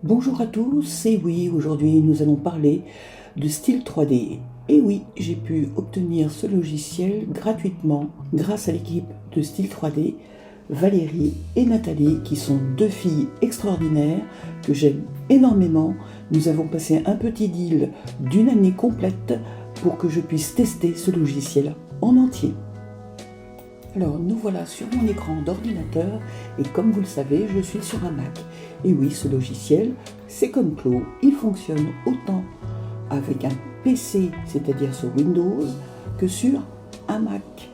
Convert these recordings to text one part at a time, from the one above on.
Bonjour à tous, et oui, aujourd'hui nous allons parler de style 3D. Et oui, j'ai pu obtenir ce logiciel gratuitement grâce à l'équipe de style 3D, Valérie et Nathalie, qui sont deux filles extraordinaires que j'aime énormément. Nous avons passé un petit deal d'une année complète pour que je puisse tester ce logiciel en entier. Alors nous voilà sur mon écran d'ordinateur et comme vous le savez, je suis sur un Mac. Et oui, ce logiciel, c'est comme Clo, il fonctionne autant avec un PC, c'est-à-dire sur Windows, que sur un Mac.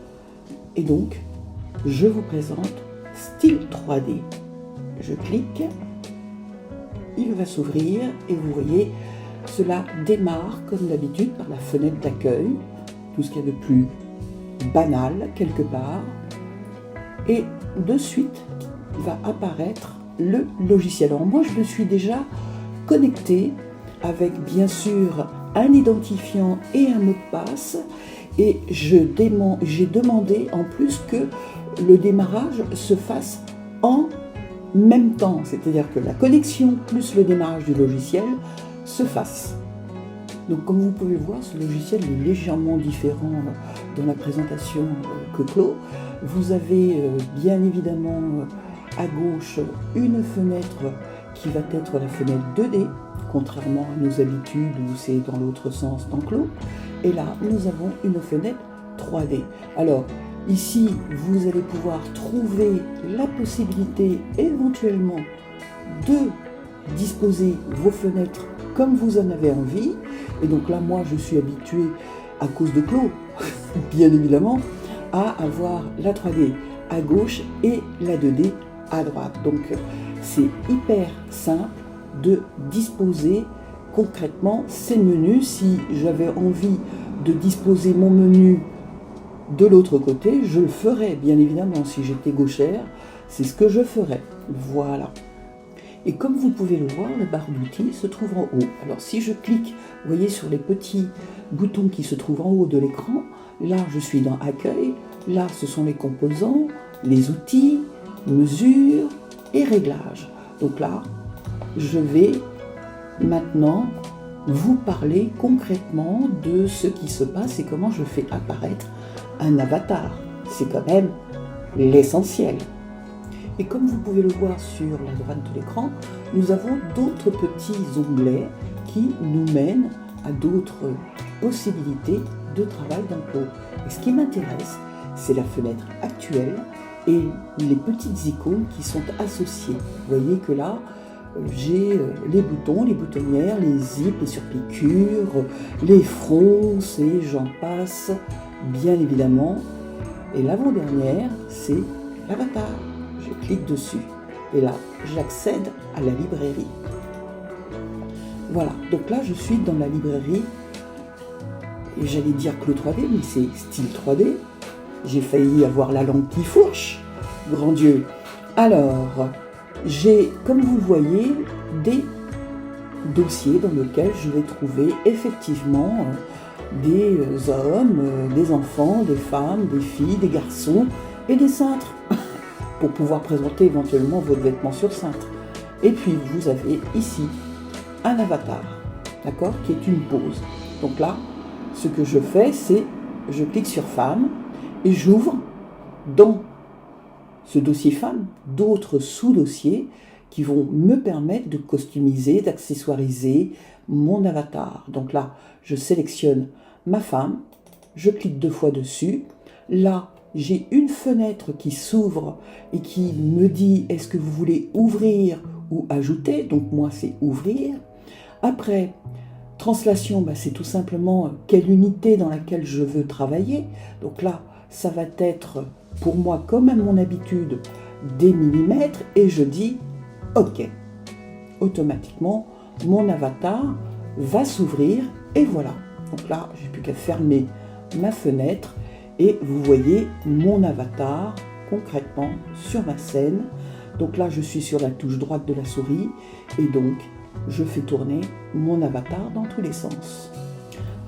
Et donc, je vous présente Style 3D. Je clique, il va s'ouvrir et vous voyez, cela démarre comme d'habitude par la fenêtre d'accueil, tout ce qu'il y a de plus banal quelque part, et de suite va apparaître le logiciel. Alors moi je le suis déjà connecté avec bien sûr un identifiant et un mot de passe, et j'ai demandé en plus que le démarrage se fasse en même temps, c'est-à-dire que la connexion plus le démarrage du logiciel se fasse. Donc comme vous pouvez le voir, ce logiciel est légèrement différent dans la présentation que Clo. Vous avez bien évidemment à gauche une fenêtre qui va être la fenêtre 2D, contrairement à nos habitudes où c'est dans l'autre sens dans Clo. Et là, nous avons une fenêtre 3D. Alors ici, vous allez pouvoir trouver la possibilité éventuellement de disposer vos fenêtres comme vous en avez envie. Et donc là, moi, je suis habitué, à cause de Clo, bien évidemment, à avoir la 3D à gauche et la 2D à droite. Donc, c'est hyper simple de disposer concrètement ces menus. Si j'avais envie de disposer mon menu de l'autre côté, je le ferais, bien évidemment. Si j'étais gauchère, c'est ce que je ferais. Voilà. Et comme vous pouvez le voir, la barre d'outils se trouve en haut. Alors si je clique, vous voyez, sur les petits boutons qui se trouvent en haut de l'écran, là je suis dans Accueil, là ce sont les composants, les outils, mesures et réglages. Donc là, je vais maintenant vous parler concrètement de ce qui se passe et comment je fais apparaître un avatar. C'est quand même l'essentiel. Et comme vous pouvez le voir sur la droite de l'écran, nous avons d'autres petits onglets qui nous mènent à d'autres possibilités de travail dans Clo. Et ce qui m'intéresse, c'est la fenêtre actuelle et les petites icônes qui sont associées. Vous voyez que là, j'ai les boutons, les boutonnières, les zips, les surpiqûres, les fronces et j'en passe, bien évidemment. Et l'avant-dernière, c'est l'avatar. Je clique dessus et là j'accède à la librairie. Voilà, donc là je suis dans la librairie et j'allais dire Clo 3D, mais c'est style 3D. J'ai failli avoir la langue qui fourche, grand Dieu. Alors, j'ai, comme vous le voyez, des dossiers dans lesquels je vais trouver effectivement des hommes, des enfants, des femmes, des filles, des garçons et des cintres, pour pouvoir présenter éventuellement votre vêtement sur cintre. Et puis vous avez ici un avatar, d'accord, qui est une pose. Donc là, ce que je fais, c'est je clique sur femme et j'ouvre dans ce dossier femme d'autres sous-dossiers qui vont me permettre de customiser, d'accessoiriser mon avatar. Donc là, je sélectionne ma femme, je clique 2 fois dessus. Là, j'ai une fenêtre qui s'ouvre et qui me dit est-ce que vous voulez ouvrir ou ajouter. Donc moi c'est ouvrir. Après, translation, c'est tout simplement quelle unité dans laquelle je veux travailler. Donc là, ça va être pour moi comme à mon habitude des millimètres et je dis OK. Automatiquement, mon avatar va s'ouvrir et voilà. Donc là, j'ai plus qu'à fermer ma fenêtre. Et vous voyez mon avatar concrètement sur ma scène. Donc là, je suis sur la touche droite de la souris et donc je fais tourner mon avatar dans tous les sens.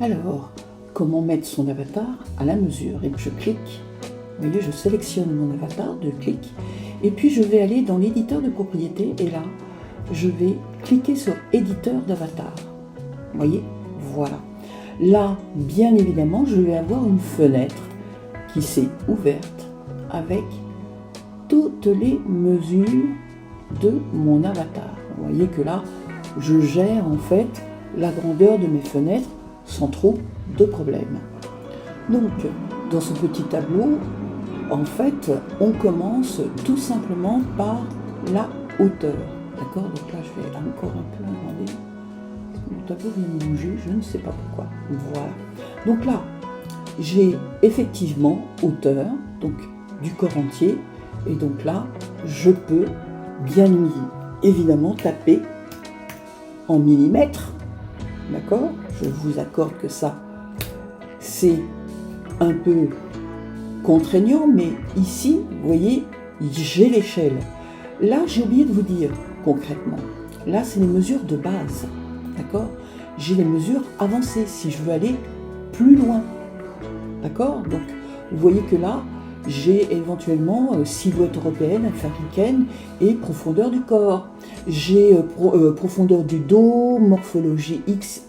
Alors, comment mettre son avatar à la mesure? Et je clique, vous voyez, je sélectionne mon avatar, 2 clics, et puis je vais aller dans l'éditeur de propriété et là, je vais cliquer sur éditeur d'avatar. Vous voyez, voilà. Là, bien évidemment, je vais avoir une fenêtre qui s'est ouverte avec toutes les mesures de mon avatar. Vous voyez que là, je gère en fait la grandeur de mes fenêtres sans trop de problèmes. Donc, dans ce petit tableau, en fait, on commence tout simplement par la hauteur. D'accord? Donc là, je vais encore un peu agrandir. Le tableau vient de bouger, je ne sais pas pourquoi. Voilà. Donc là, j'ai effectivement hauteur, donc du corps entier. Et donc là, je peux bien évidemment taper en millimètres. D'accord? Je vous accorde que ça, c'est un peu contraignant, mais ici, vous voyez, j'ai l'échelle. Là, j'ai oublié de vous dire concrètement. Là, c'est les mesures de base. D'accord? J'ai les mesures avancées si je veux aller plus loin. D'accord? Donc, vous voyez que là, j'ai éventuellement silhouette européenne, africaine et profondeur du corps. J'ai profondeur du dos, morphologie X,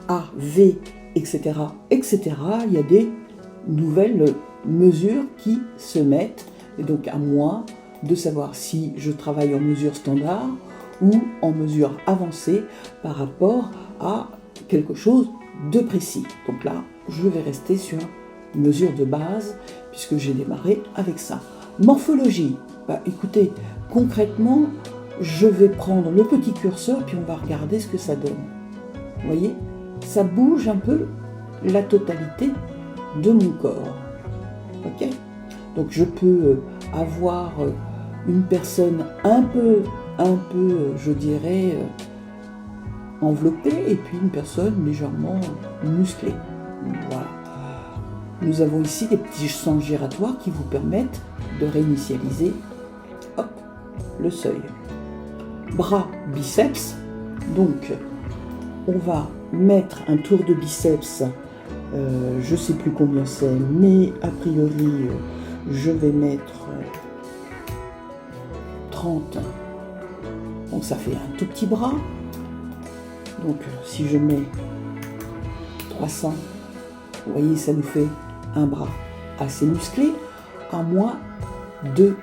A, V, etc., etc. Il y a des nouvelles mesures qui se mettent. Et donc, à moi de savoir si je travaille en mesure standard ou en mesure avancée par rapport à quelque chose de précis. Donc là, je vais rester sur mesure de base puisque j'ai démarré avec ça. Morphologie, bah, écoutez, concrètement, je vais prendre le petit curseur puis on va regarder ce que ça donne. Vous voyez, ça bouge un peu la totalité de mon corps. Ok? Donc je peux avoir une personne un peu, je dirais, enveloppée, et puis une personne légèrement musclée. Voilà. Nous avons ici des petits sens giratoires qui vous permettent de réinitialiser, hop, le seuil. Bras, biceps. Donc, on va mettre un tour de biceps. Je ne sais plus combien c'est, mais a priori, je vais mettre 30. Donc ça fait un tout petit bras. Donc si je mets 300, vous voyez, ça nous fait un bras assez musclé, à moins de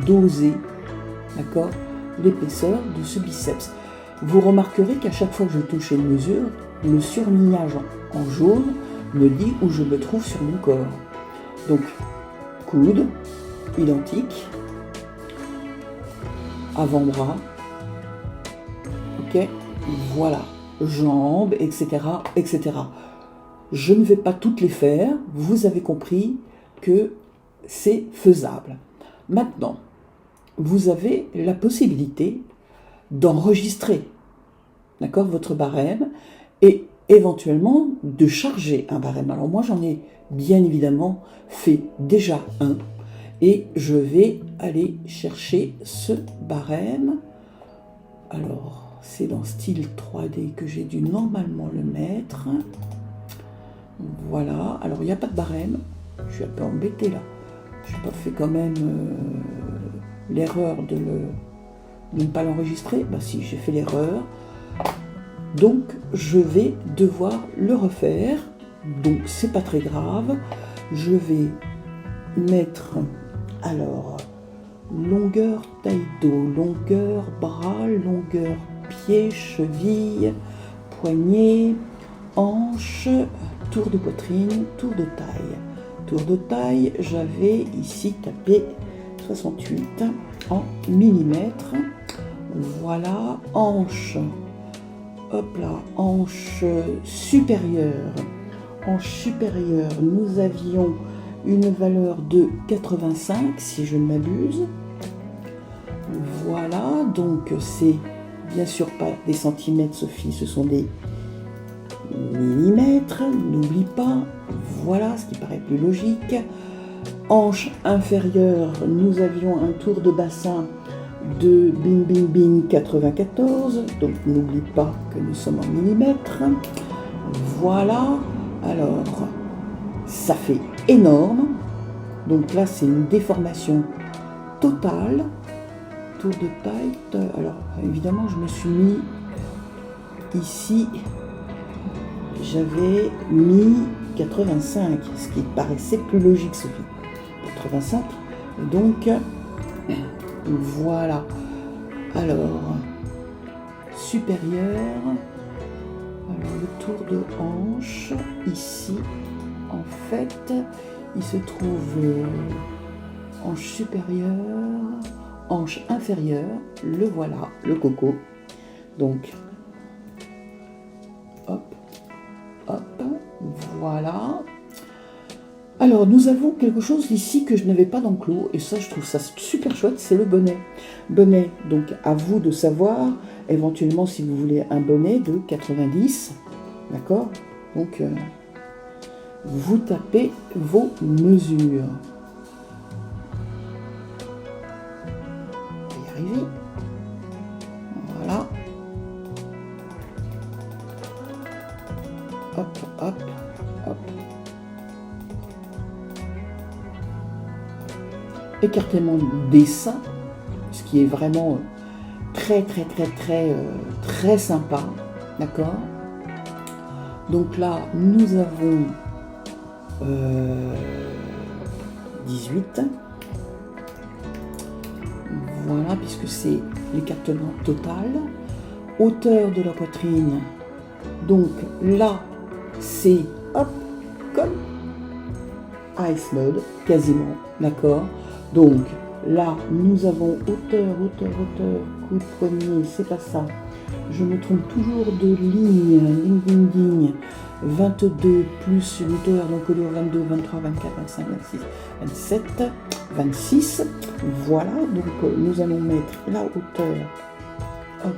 doser, d'accord, l'épaisseur de ce biceps. Vous remarquerez qu'à chaque fois que je touche une mesure, le surlignage en jaune me dit où je me trouve sur mon corps. Donc, coude, identique, avant-bras, ok, voilà, jambes, etc., etc. Je ne vais pas toutes les faire, vous avez compris que c'est faisable. Maintenant, vous avez la possibilité d'enregistrer, d'accord, votre barème et éventuellement de charger un barème. Alors moi, j'en ai bien évidemment fait déjà un et je vais aller chercher ce barème. Alors, c'est dans style 3D que j'ai dû normalement le mettre. Voilà, alors il n'y a pas de barème, je suis un peu embêtée là. Je n'ai pas fait quand même l'erreur de ne pas l'enregistrer. Bah si, j'ai fait l'erreur. Donc je vais devoir le refaire. Donc c'est pas très grave. Je vais mettre alors longueur taille dos, longueur bras, longueur pied, cheville, poignet, hanche, tour de poitrine, tour de taille. Tour de taille, j'avais ici tapé 68 en millimètres. Voilà, hanche. Hop là, hanche supérieure. Hanche supérieure, nous avions une valeur de 85, si je ne m'abuse. Voilà, donc c'est bien sûr pas des centimètres, Sophie, ce sont des millimètres. N'oublie pas, voilà ce qui paraît plus logique. Hanche inférieure, nous avions un tour de bassin de bing bing bing 94, donc n'oublie pas que nous sommes en millimètres. Voilà, alors ça fait énorme, donc là c'est une déformation totale, tour de taille, alors évidemment je me suis mis ici, j'avais mis 85, ce qui paraissait plus logique, Sophie. 85, donc voilà. Alors, supérieur, alors le tour de hanche, ici, en fait, il se trouve hanche supérieure, hanche inférieure, le voilà, le coco. Donc, hop, hop, voilà. Alors, nous avons quelque chose ici que je n'avais pas dans le clos, et ça, je trouve ça super chouette, c'est le bonnet. Bonnet, donc à vous de savoir, éventuellement, si vous voulez un bonnet de 90, d'accord? Donc, vous tapez vos mesures. On va y arriver. Voilà. Hop, hop, hop. Écartèlement des seins, ce qui est vraiment très sympa, d'accord? Donc là, nous avons 18, voilà, puisque c'est l'écartement total. Hauteur de la poitrine, donc là, c'est hop, comme Ice Mode, quasiment, d'accord? Donc là, nous avons hauteur, coup de poignet, c'est pas ça. Je me trompe toujours de ligne, 22 plus une hauteur, donc hauteur 22, 23, 24, 25, 26, 27, 26. Voilà, donc nous allons mettre la hauteur hop,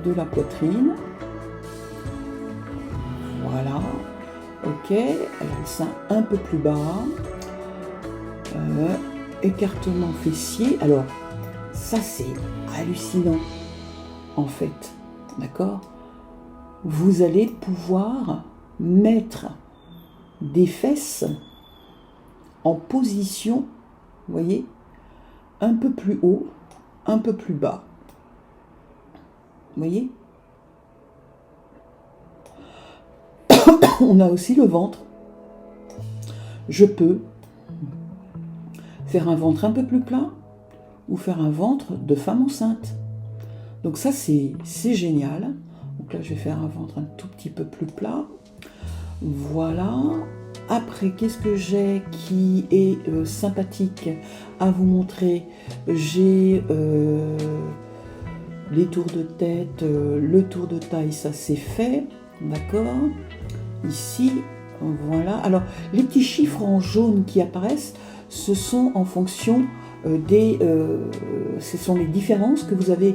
de la poitrine. Voilà, ok, elle a le sein un peu plus bas. Écartement fessier, alors ça c'est hallucinant en fait, d'accord? Vous allez pouvoir mettre des fesses en position, vous voyez, un peu plus haut, un peu plus bas, vous voyez? On a aussi le ventre, je peux faire un ventre un peu plus plat ou faire un ventre de femme enceinte. Donc ça, c'est génial. Donc là, je vais faire un ventre un tout petit peu plus plat. Voilà. Après, qu'est-ce que j'ai qui est sympathique à vous montrer? J'ai les tours de tête, le tour de taille, ça c'est fait. D'accord? Ici, voilà. Alors, les petits chiffres en jaune qui apparaissent, ce sont en fonction ce sont les différences que vous avez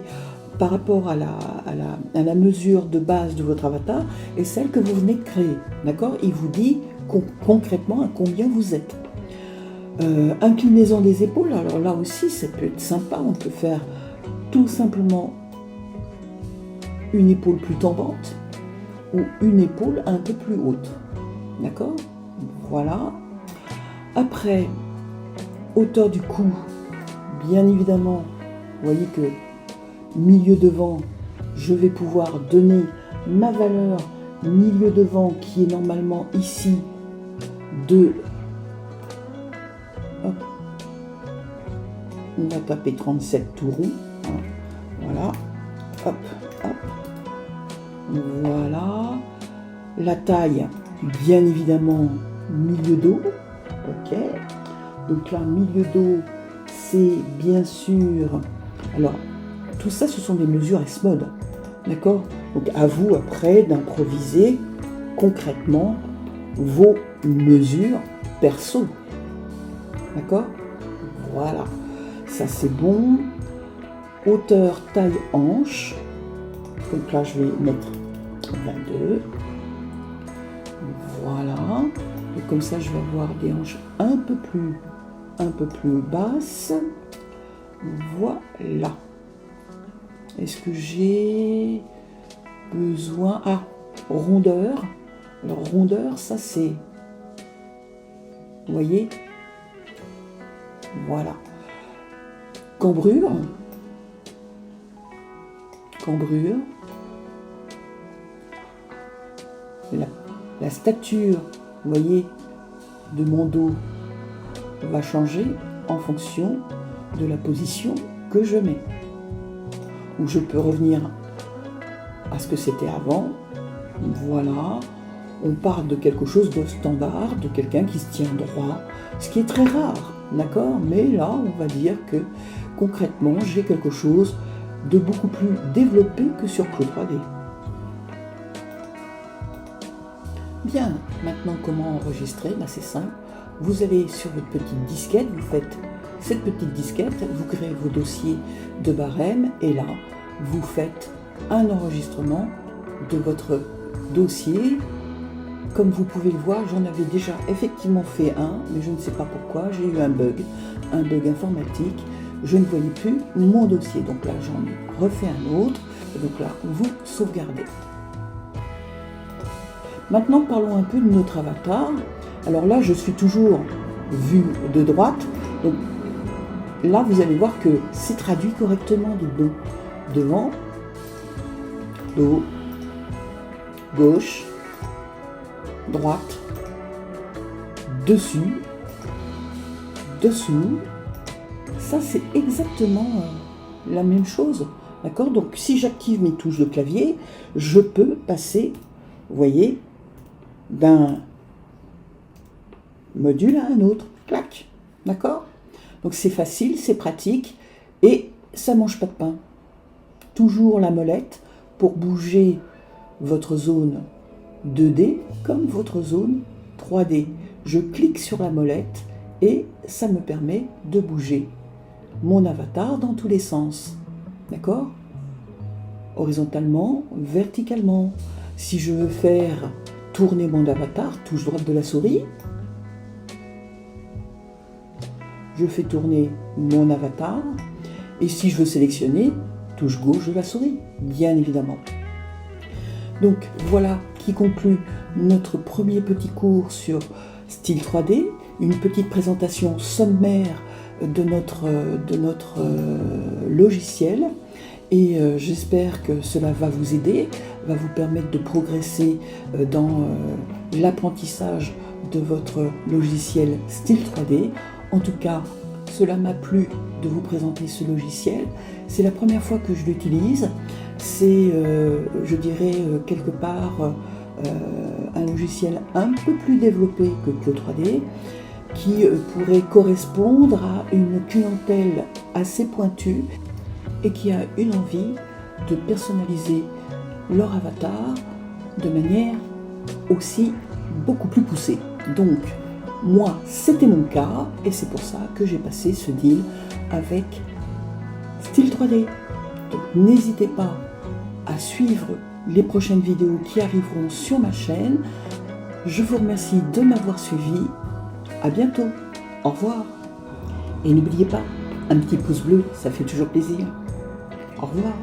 par rapport à la mesure de base de votre avatar et celle que vous venez de créer. D'accord? Il vous dit concrètement à combien vous êtes. Inclinaison des épaules, alors là aussi, ça peut être sympa. On peut faire tout simplement une épaule plus tombante ou une épaule un peu plus haute. D'accord? Voilà. Après, hauteur du cou, bien évidemment, vous voyez que milieu devant, je vais pouvoir donner ma valeur milieu devant qui est normalement ici de... Hop, on va taper 37 tout rond. Voilà. Hop, hop. Voilà. La taille, bien évidemment, milieu dos. Ok. Donc là, milieu dos, c'est bien sûr... Alors, tout ça, ce sont des mesures S-Mode. D'accord? Donc, à vous, après, d'improviser concrètement vos mesures perso. D'accord? Voilà. Ça, c'est bon. Hauteur, taille, hanche. Donc là, je vais mettre 22. Voilà. Et comme ça, je vais avoir des hanches un peu plus basses. Voilà. Est-ce que j'ai besoin... Ah, rondeur. Alors, rondeur, ça c'est... Vous voyez? Voilà. Cambrure. cambrure. La stature, vous voyez, de mon dos va changer en fonction de la position que je mets. Ou je peux revenir à ce que c'était avant. Voilà, on parle de quelque chose de standard, de quelqu'un qui se tient droit, ce qui est très rare, d'accord? Mais là, on va dire que concrètement, j'ai quelque chose de beaucoup plus développé que sur Clo 3D. Bien, maintenant comment enregistrer? C'est simple, vous allez sur votre petite disquette, vous faites cette petite disquette, vous créez vos dossiers de barème et là, vous faites un enregistrement de votre dossier. Comme vous pouvez le voir, j'en avais déjà effectivement fait un, mais je ne sais pas pourquoi, j'ai eu un bug informatique, je ne voyais plus mon dossier, donc là j'en ai refait un autre, et donc là vous sauvegardez. Maintenant parlons un peu de notre avatar. Alors là je suis toujours vue de droite, donc là vous allez voir que c'est traduit correctement de dos, devant, dos, gauche, droite, dessus, dessous. Ça c'est exactement la même chose, d'accord? Donc si j'active mes touches de clavier, je peux passer, vous voyez, d'un module à un autre, clac, d'accord? Donc c'est facile, c'est pratique et ça mange pas de pain. Toujours la molette pour bouger votre zone 2D comme votre zone 3D. Je clique sur la molette et ça me permet de bouger mon avatar dans tous les sens. D'accord? Horizontalement, verticalement. Si je veux faire tourner mon avatar, touche droite de la souris, je fais tourner mon avatar. Et si je veux sélectionner, touche gauche de la souris, bien évidemment. Donc voilà qui conclut notre premier petit cours sur Style 3D, une petite présentation sommaire de notre logiciel et j'espère que cela va vous aider, va vous permettre de progresser dans l'apprentissage de votre logiciel Style 3D. En tout cas, cela m'a plu de vous présenter ce logiciel. C'est la première fois que je l'utilise. C'est, je dirais, quelque part un logiciel un peu plus développé que Clo 3D, qui pourrait correspondre à une clientèle assez pointue et qui a une envie de personnaliser leur avatar de manière aussi beaucoup plus poussée. Donc, moi, c'était mon cas et c'est pour ça que j'ai passé ce deal avec Style 3D. Donc, n'hésitez pas à suivre les prochaines vidéos qui arriveront sur ma chaîne. Je vous remercie de m'avoir suivi. À bientôt. Au revoir. Et n'oubliez pas, un petit pouce bleu, ça fait toujours plaisir. Au revoir.